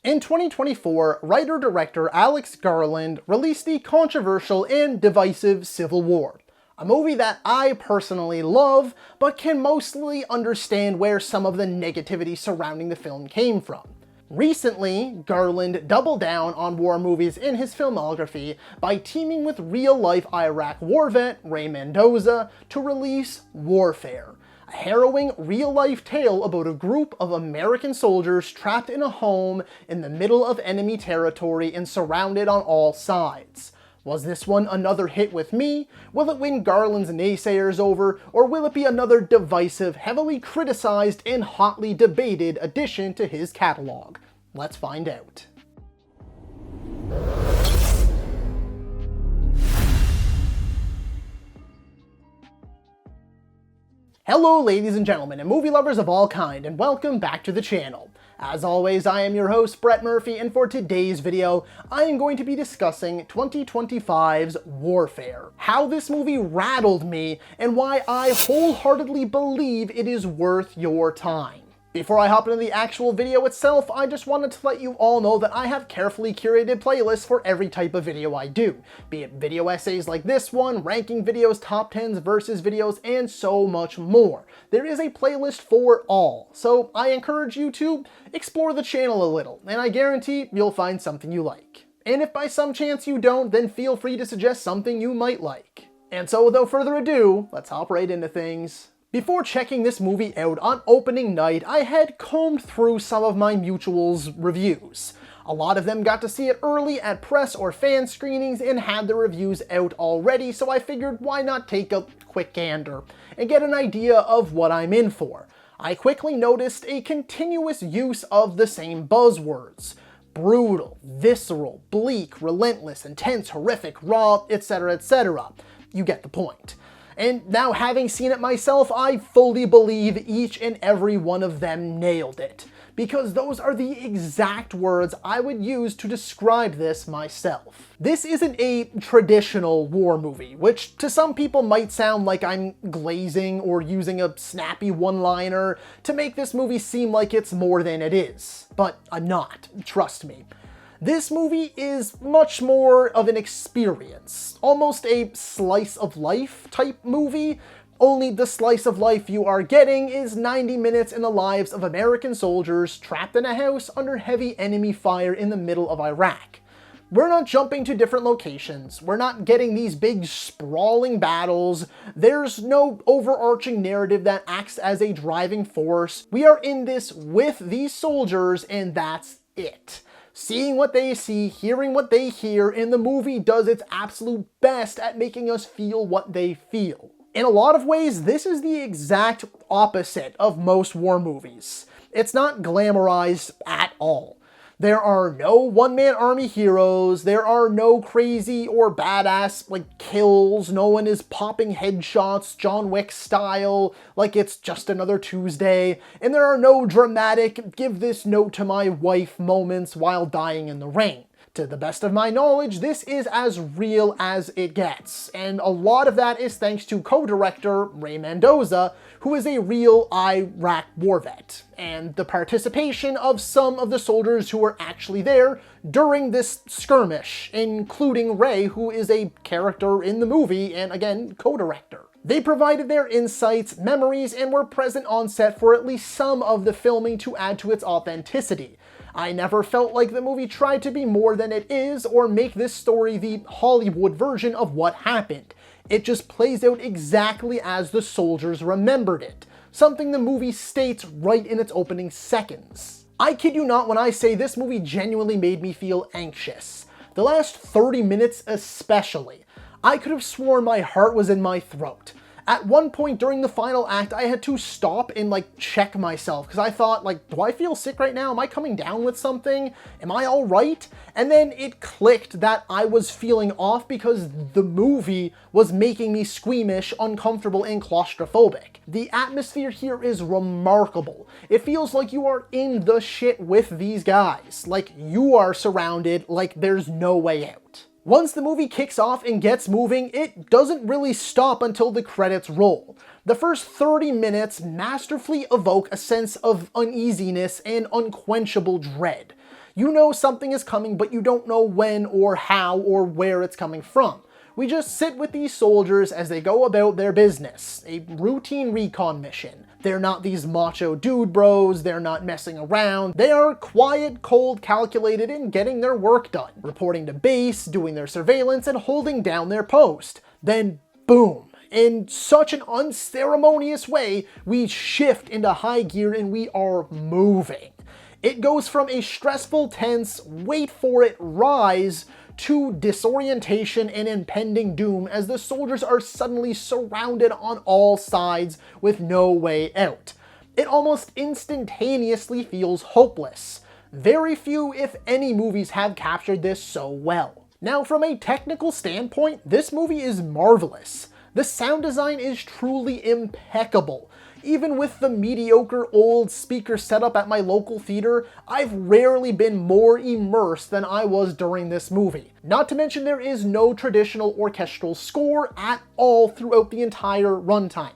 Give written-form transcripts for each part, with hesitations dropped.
In 2024, writer-director Alex Garland released the controversial and divisive Civil War, a movie that I personally love, but can mostly understand where some of the negativity surrounding the film came from. Recently, Garland doubled down on war movies in his filmography by teaming with real-life Iraq war vet Ray Mendoza to release Warfare, a harrowing real-life tale about a group of American soldiers trapped in a home in the middle of enemy territory and surrounded on all sides. Was this one another hit with me? Will it win Garland's naysayers over? Or will it be another divisive, heavily criticized, and hotly debated addition to his catalog? Let's find out. Hello ladies and gentlemen, and movie lovers of all kind, and welcome back to the channel. As always, I am your host, Brett Murphy, and for today's video, I am going to be discussing 2025's Warfare, how this movie rattled me, and why I wholeheartedly believe it is worth your time. Before I hop into the actual video itself, I just wanted to let you all know that I have carefully curated playlists for every type of video I do, be it video essays like this one, ranking videos, top 10s, versus videos, and so much more. There is a playlist for all, so I encourage you to explore the channel a little, and I guarantee you'll find something you like. And if by some chance you don't, then feel free to suggest something you might like. And so without further ado, let's hop right into things. Before checking this movie out on opening night, I had combed through some of my mutuals' reviews. A lot of them got to see it early at press or fan screenings and had the reviews out already, so I figured why not take a quick gander and get an idea of what I'm in for. I quickly noticed a continuous use of the same buzzwords: brutal, visceral, bleak, relentless, intense, horrific, raw, etc., etc. You get the point. And now, having seen it myself, I fully believe each and every one of them nailed it, because those are the exact words I would use to describe this myself. This isn't a traditional war movie, which to some people might sound like I'm glazing or using a snappy one-liner to make this movie seem like it's more than it is. But I'm not, trust me. This movie is much more of an experience, almost a slice of life type movie, only the slice of life you are getting is 90 minutes in the lives of American soldiers trapped in a house under heavy enemy fire in the middle of Iraq. We're not jumping to different locations, we're not getting these big sprawling battles, there's no overarching narrative that acts as a driving force. We are in this with these soldiers and that's it. Seeing what they see, hearing what they hear, and the movie does its absolute best at making us feel what they feel. In a lot of ways, this is the exact opposite of most war movies. It's not glamorized at all. There are no one-man army heroes, there are no crazy or badass kills, no one is popping headshots John Wick style like it's just another Tuesday, and there are no dramatic give this note to my wife moments while dying in the rain. To the best of my knowledge, this is as real as it gets, and a lot of that is thanks to co-director Ray Mendoza, who is a real Iraq war vet, and the participation of some of the soldiers who were actually there during this skirmish, including Ray, who is a character in the movie and, again, co-director. They provided their insights, memories, and were present on set for at least some of the filming to add to its authenticity. I never felt like the movie tried to be more than it is or make this story the Hollywood version of what happened. It just plays out exactly as the soldiers remembered it, something the movie states right in its opening seconds. I kid you not when I say this movie genuinely made me feel anxious. The last 30 minutes especially. I could have sworn my heart was in my throat. At one point during the final act, I had to stop and check myself because I thought do I feel sick right now? Am I coming down with something? Am I all right? And then it clicked that I was feeling off because the movie was making me squeamish, uncomfortable, and claustrophobic. The atmosphere here is remarkable. It feels like you are in the shit with these guys. Like you are surrounded, like there's no way out. Once the movie kicks off and gets moving, it doesn't really stop until the credits roll. The first 30 minutes masterfully evoke a sense of uneasiness and unquenchable dread. You know something is coming, but you don't know when or how or where it's coming from. We just sit with these soldiers as they go about their business, a routine recon mission. They're not these macho dude bros, they're not messing around, they are quiet, cold, calculated, and getting their work done, reporting to base, doing their surveillance, and holding down their post. Then, boom. In such an unceremonious way, we shift into high gear and we are moving. It goes from a stressful, tense, wait for it rise to disorientation and impending doom as the soldiers are suddenly surrounded on all sides with no way out. It almost instantaneously feels hopeless. Very few, if any, movies have captured this so well. Now, from a technical standpoint, this movie is marvelous. The sound design is truly impeccable. Even with the mediocre old speaker setup at my local theater, I've rarely been more immersed than I was during this movie. Not to mention there is no traditional orchestral score at all throughout the entire runtime.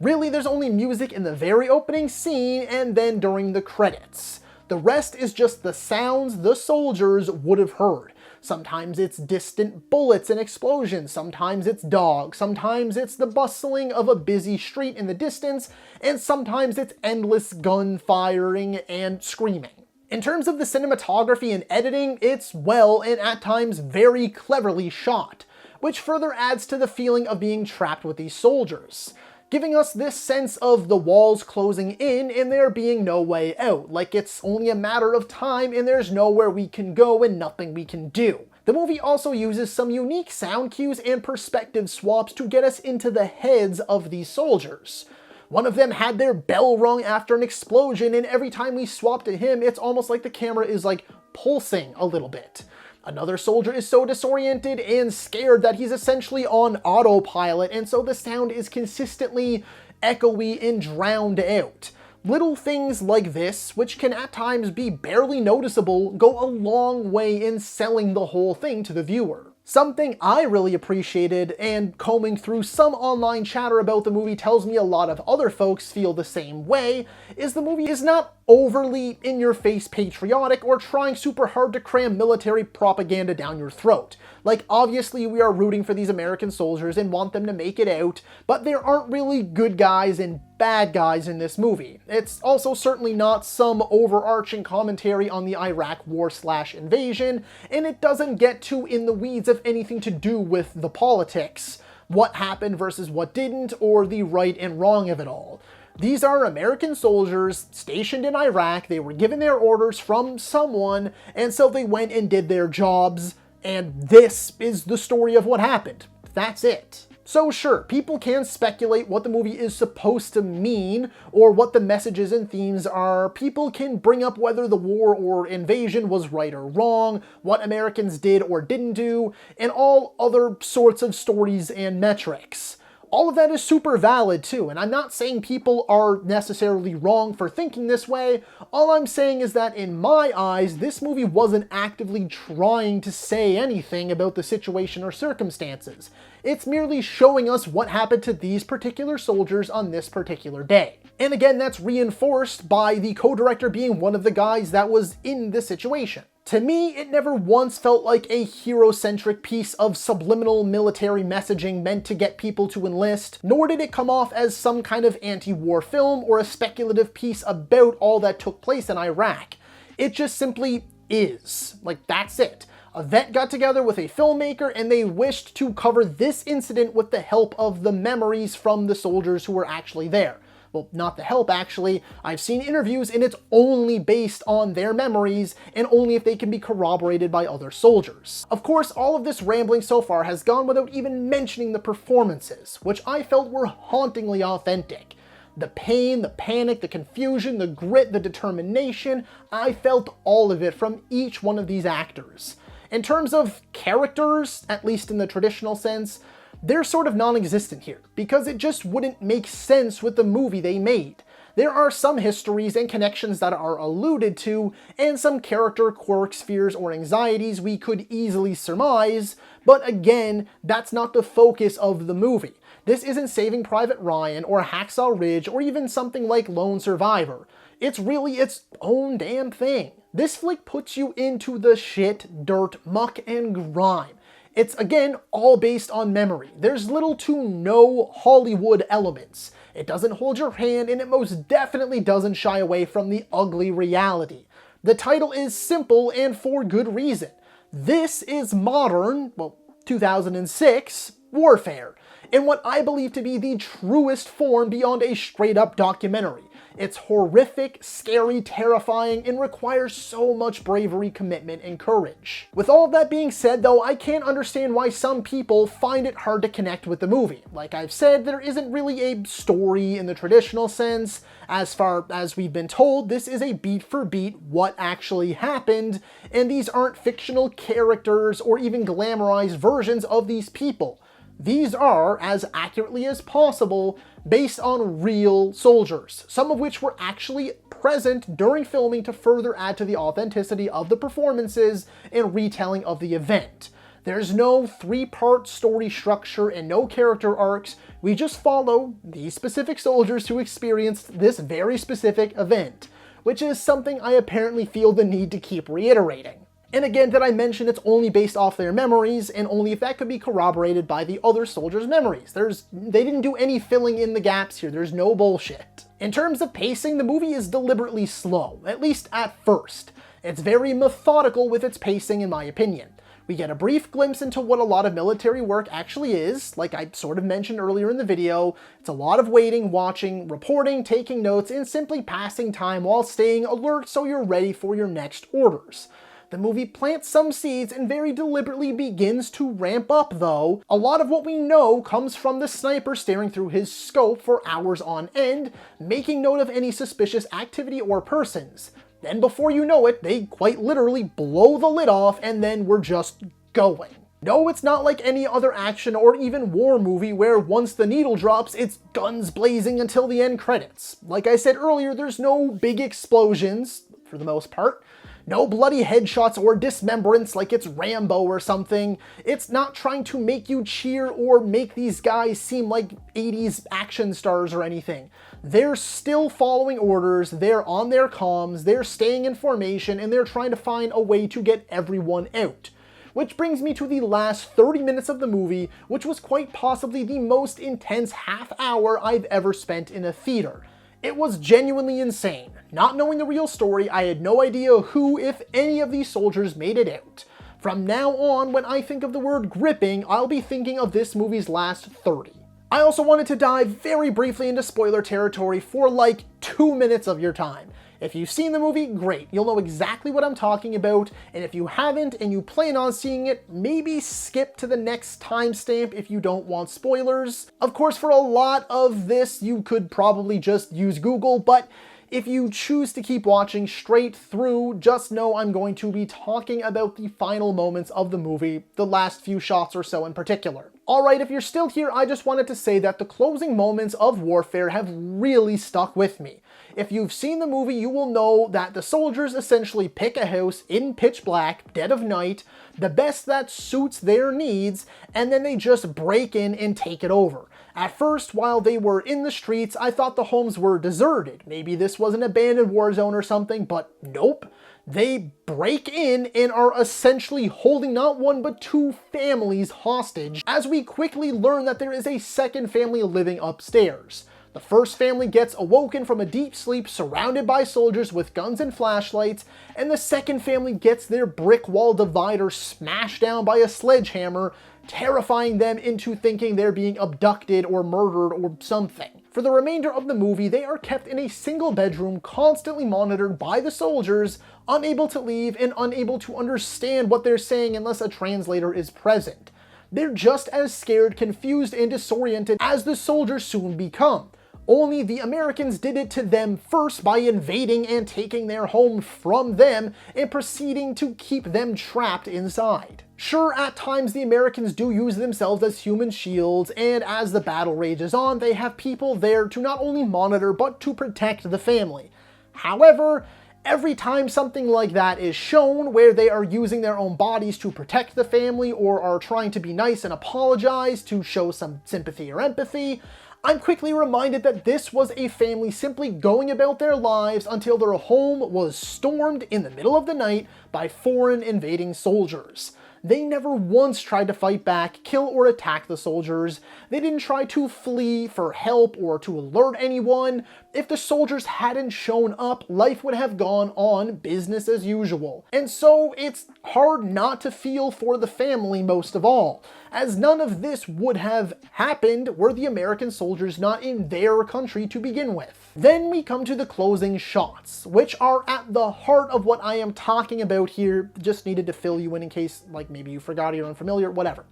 Really, there's only music in the very opening scene and then during the credits. The rest is just the sounds the soldiers would have heard. Sometimes it's distant bullets and explosions, sometimes it's dogs, sometimes it's the bustling of a busy street in the distance, and sometimes it's endless gun firing and screaming. In terms of the cinematography and editing, it's well and at times very cleverly shot, which further adds to the feeling of being trapped with these soldiers, giving us this sense of the walls closing in and there being no way out, like it's only a matter of time and there's nowhere we can go and nothing we can do. The movie also uses some unique sound cues and perspective swaps to get us into the heads of these soldiers. One of them had their bell rung after an explosion, and every time we swap to him, it's almost like the camera is like pulsing a little bit. Another soldier is so disoriented and scared that he's essentially on autopilot, and so the sound is consistently echoey and drowned out. Little things like this, which can at times be barely noticeable, go a long way in selling the whole thing to the viewer. Something I really appreciated, and combing through some online chatter about the movie tells me a lot of other folks feel the same way, is the movie is not overly in-your-face patriotic or trying super hard to cram military propaganda down your throat. Like, obviously we are rooting for these American soldiers and want them to make it out, but there aren't really good guys and bad guys in this movie. It's also certainly not some overarching commentary on the Iraq war/invasion, and it doesn't get too in the weeds of anything to do with the politics, what happened versus what didn't, or the right and wrong of it all. These are American soldiers stationed in Iraq. They were given their orders from someone, and so they went and did their jobs, and this is the story of what happened. That's it. So sure, people can speculate what the movie is supposed to mean, or what the messages and themes are. People can bring up whether the war or invasion was right or wrong, what Americans did or didn't do, and all other sorts of stories and metrics. All of that is super valid too, and I'm not saying people are necessarily wrong for thinking this way. All I'm saying is that in my eyes, this movie wasn't actively trying to say anything about the situation or circumstances. It's merely showing us what happened to these particular soldiers on this particular day. And again, that's reinforced by the co-director being one of the guys that was in this situation. To me, it never once felt like a hero-centric piece of subliminal military messaging meant to get people to enlist, nor did it come off as some kind of anti-war film or a speculative piece about all that took place in Iraq. It just simply is. Like, that's it. A vet got together with a filmmaker and they wished to cover this incident with the help of the memories from the soldiers who were actually there. Well, not the help, actually. I've seen interviews and it's only based on their memories and only if they can be corroborated by other soldiers. Of course, all of this rambling so far has gone without even mentioning the performances, which I felt were hauntingly authentic. The pain, the panic, the confusion, the grit, the determination, I felt all of it from each one of these actors. In terms of characters, at least in the traditional sense, they're sort of non-existent here, because it just wouldn't make sense with the movie they made. There are some histories and connections that are alluded to, and some character quirks, fears, or anxieties we could easily surmise, but again, that's not the focus of the movie. This isn't Saving Private Ryan, or Hacksaw Ridge, or even something like Lone Survivor. It's really its own damn thing. This flick puts you into the shit, dirt, muck, and grime. It's, again, all based on memory. There's little to no Hollywood elements. It doesn't hold your hand, and it most definitely doesn't shy away from the ugly reality. The title is simple, and for good reason. This is modern, well, 2006, warfare, in what I believe to be the truest form beyond a straight-up documentary. It's horrific, scary, terrifying, and requires so much bravery, commitment, and courage. With all of that being said, though, I can't understand why some people find it hard to connect with the movie. Like I've said, there isn't really a story in the traditional sense. As far as we've been told, this is a beat-for-beat what actually happened, and these aren't fictional characters or even glamorized versions of these people. These are, as accurately as possible, based on real soldiers, some of which were actually present during filming to further add to the authenticity of the performances and retelling of the event. There's no three-part story structure and no character arcs. We just follow these specific soldiers who experienced this very specific event, which is something I apparently feel the need to keep reiterating. And again, did I mention it's only based off their memories, and only if that could be corroborated by the other soldiers' memories. They didn't do any filling in the gaps here, there's no bullshit. In terms of pacing, the movie is deliberately slow, at least at first. It's very methodical with its pacing, in my opinion. We get a brief glimpse into what a lot of military work actually is, like I sort of mentioned earlier in the video. It's a lot of waiting, watching, reporting, taking notes, and simply passing time while staying alert so you're ready for your next orders. The movie plants some seeds and very deliberately begins to ramp up, though. A lot of what we know comes from the sniper staring through his scope for hours on end, making note of any suspicious activity or persons. Then before you know it, they quite literally blow the lid off, and then we're just going. No, it's not like any other action or even war movie where once the needle drops, it's guns blazing until the end credits. Like I said earlier, there's no big explosions, for the most part. No bloody headshots or dismemberance like it's Rambo or something. It's not trying to make you cheer or make these guys seem like 80s action stars or anything. They're still following orders, they're on their comms, they're staying in formation, and they're trying to find a way to get everyone out. Which brings me to the last 30 minutes of the movie, which was quite possibly the most intense half hour I've ever spent in a theater. It was genuinely insane. Not knowing the real story, I had no idea who, if any, of these soldiers made it out. From now on, when I think of the word gripping, I'll be thinking of this movie's last 30. I also wanted to dive very briefly into spoiler territory for like 2 minutes of your time. If you've seen the movie, great, you'll know exactly what I'm talking about, and if you haven't and you plan on seeing it, maybe skip to the next timestamp if you don't want spoilers. Of course, for a lot of this, you could probably just use Google, but if you choose to keep watching straight through, just know I'm going to be talking about the final moments of the movie, the last few shots or so in particular. Alright, if you're still here, I just wanted to say that the closing moments of Warfare have really stuck with me. If you've seen the movie, you will know that the soldiers essentially pick a house in pitch black, dead of night, the best that suits their needs, and then they just break in and take it over. At first, while they were in the streets, I thought the homes were deserted. Maybe this was an abandoned war zone or something, but nope. They break in and are essentially holding not one but two families hostage, as we quickly learn that there is a second family living upstairs. The first family gets awoken from a deep sleep surrounded by soldiers with guns and flashlights, and the second family gets their brick wall divider smashed down by a sledgehammer, terrifying them into thinking they're being abducted or murdered or something. For the remainder of the movie, they are kept in a single bedroom, constantly monitored by the soldiers, unable to leave and unable to understand what they're saying unless a translator is present. They're just as scared, confused, and disoriented as the soldiers soon become. Only the Americans did it to them first by invading and taking their home from them and proceeding to keep them trapped inside. Sure, at times the Americans do use themselves as human shields, and as the battle rages on, they have people there to not only monitor but to protect the family. However, every time something like that is shown, where they are using their own bodies to protect the family or are trying to be nice and apologize to show some sympathy or empathy, I'm quickly reminded that this was a family simply going about their lives until their home was stormed in the middle of the night by foreign invading soldiers. They never once tried to fight back, kill or attack the soldiers. They didn't try to flee for help or to alert anyone. If the soldiers hadn't shown up, life would have gone on business as usual. And so it's hard not to feel for the family most of all, as none of this would have happened were the American soldiers not in their country to begin with. Then we come to the closing shots, which are at the heart of what I am talking about here. Just needed to fill you in case, like, maybe you forgot or you're unfamiliar, whatever.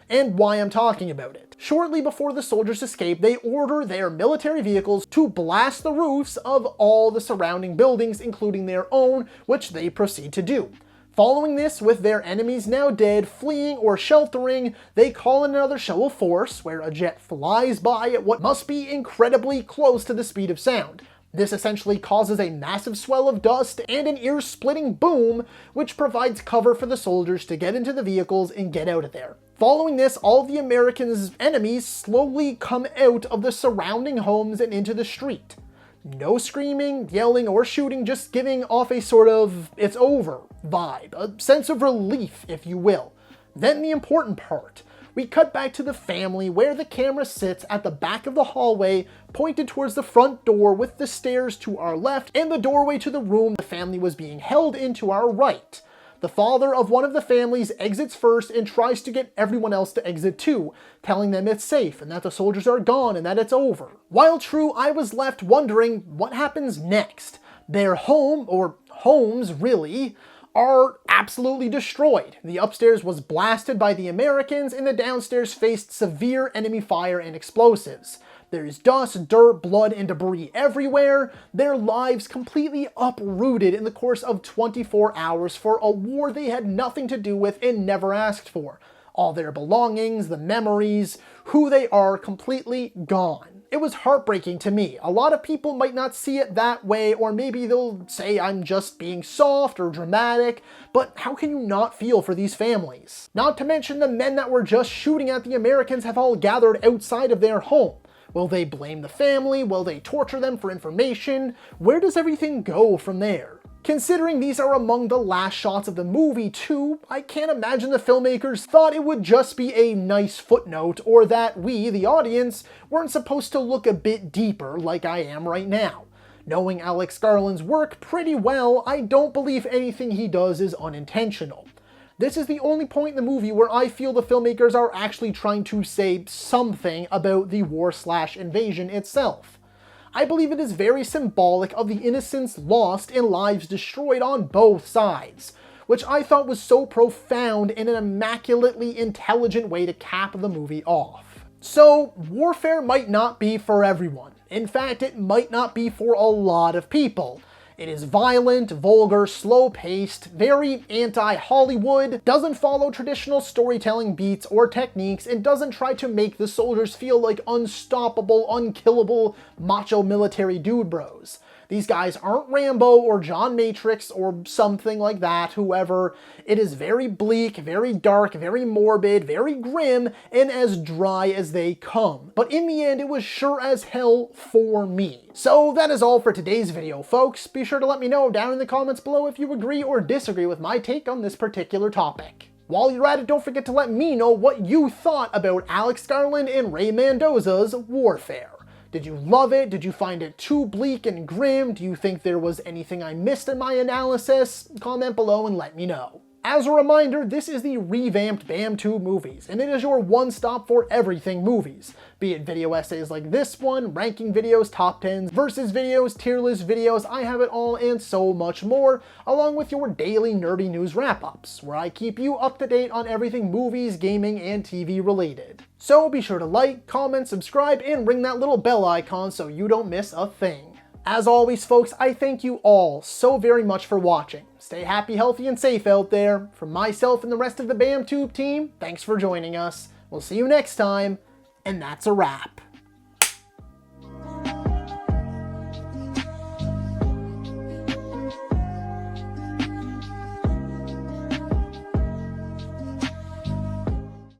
And why I'm talking about it. Shortly before the soldiers escape, they order their military vehicles to blast the roofs of all the surrounding buildings, including their own, which they proceed to do. Following this, with their enemies now dead, fleeing or sheltering, they call in another show of force, where a jet flies by at what must be incredibly close to the speed of sound. This essentially causes a massive swell of dust and an ear-splitting boom, which provides cover for the soldiers to get into the vehicles and get out of there. Following this, all of the Americans' enemies slowly come out of the surrounding homes and into the street. No screaming, yelling, or shooting, just giving off a sort of it's over vibe, a sense of relief, if you will. Then the important part. We cut back to the family where the camera sits at the back of the hallway, pointed towards the front door with the stairs to our left and the doorway to the room the family was being held in to our right. The father of one of the families exits first and tries to get everyone else to exit too, telling them it's safe and that the soldiers are gone and that it's over. While true, I was left wondering what happens next. Their home, or homes really, are absolutely destroyed. The upstairs was blasted by the Americans and the downstairs faced severe enemy fire and explosives. There's dust, dirt, blood, and debris everywhere, their lives completely uprooted in the course of 24 hours for a war they had nothing to do with and never asked for. All their belongings, the memories, who they are, completely gone. It was heartbreaking to me. A lot of people might not see it that way, or maybe they'll say I'm just being soft or dramatic, but how can you not feel for these families? Not to mention the men that were just shooting at the Americans have all gathered outside of their home. Will they blame the family? Will they torture them for information? Where does everything go from there? Considering these are among the last shots of the movie too, I can't imagine the filmmakers thought it would just be a nice footnote, or that we, the audience, weren't supposed to look a bit deeper like I am right now. Knowing Alex Garland's work pretty well, I don't believe anything he does is unintentional. This is the only point in the movie where I feel the filmmakers are actually trying to say something about the war/invasion itself. I believe it is very symbolic of the innocents lost and lives destroyed on both sides, which I thought was so profound and an immaculately intelligent way to cap the movie off. So, warfare might not be for everyone. In fact, it might not be for a lot of people. It is violent, vulgar, slow-paced, very anti-Hollywood, doesn't follow traditional storytelling beats or techniques, and doesn't try to make the soldiers feel like unstoppable, unkillable, macho military dude bros. These guys aren't Rambo or John Matrix or something like that, whoever. It is very bleak, very dark, very morbid, very grim, and as dry as they come. But in the end, it was sure as hell for me. So that is all for today's video, folks. Be sure to let me know down in the comments below if you agree or disagree with my take on this particular topic. While you're at it, don't forget to let me know what you thought about Alex Garland and Ray Mendoza's Warfare. Did you love it? Did you find it too bleak and grim? Do you think there was anything I missed in my analysis? Comment below and let me know. As a reminder, this is the revamped BAMTube Movies, and it is your one-stop for everything movies. Be it video essays like this one, ranking videos, top 10s, versus videos, tier list videos, I have it all and so much more, along with your daily nerdy news wrap-ups, where I keep you up to date on everything movies, gaming, and TV related. So be sure to like, comment, subscribe, and ring that little bell icon so you don't miss a thing. As always, folks, I thank you all so very much for watching. Stay happy, healthy, and safe out there. From myself and the rest of the BAMTube team, thanks for joining us. We'll see you next time, and that's a wrap.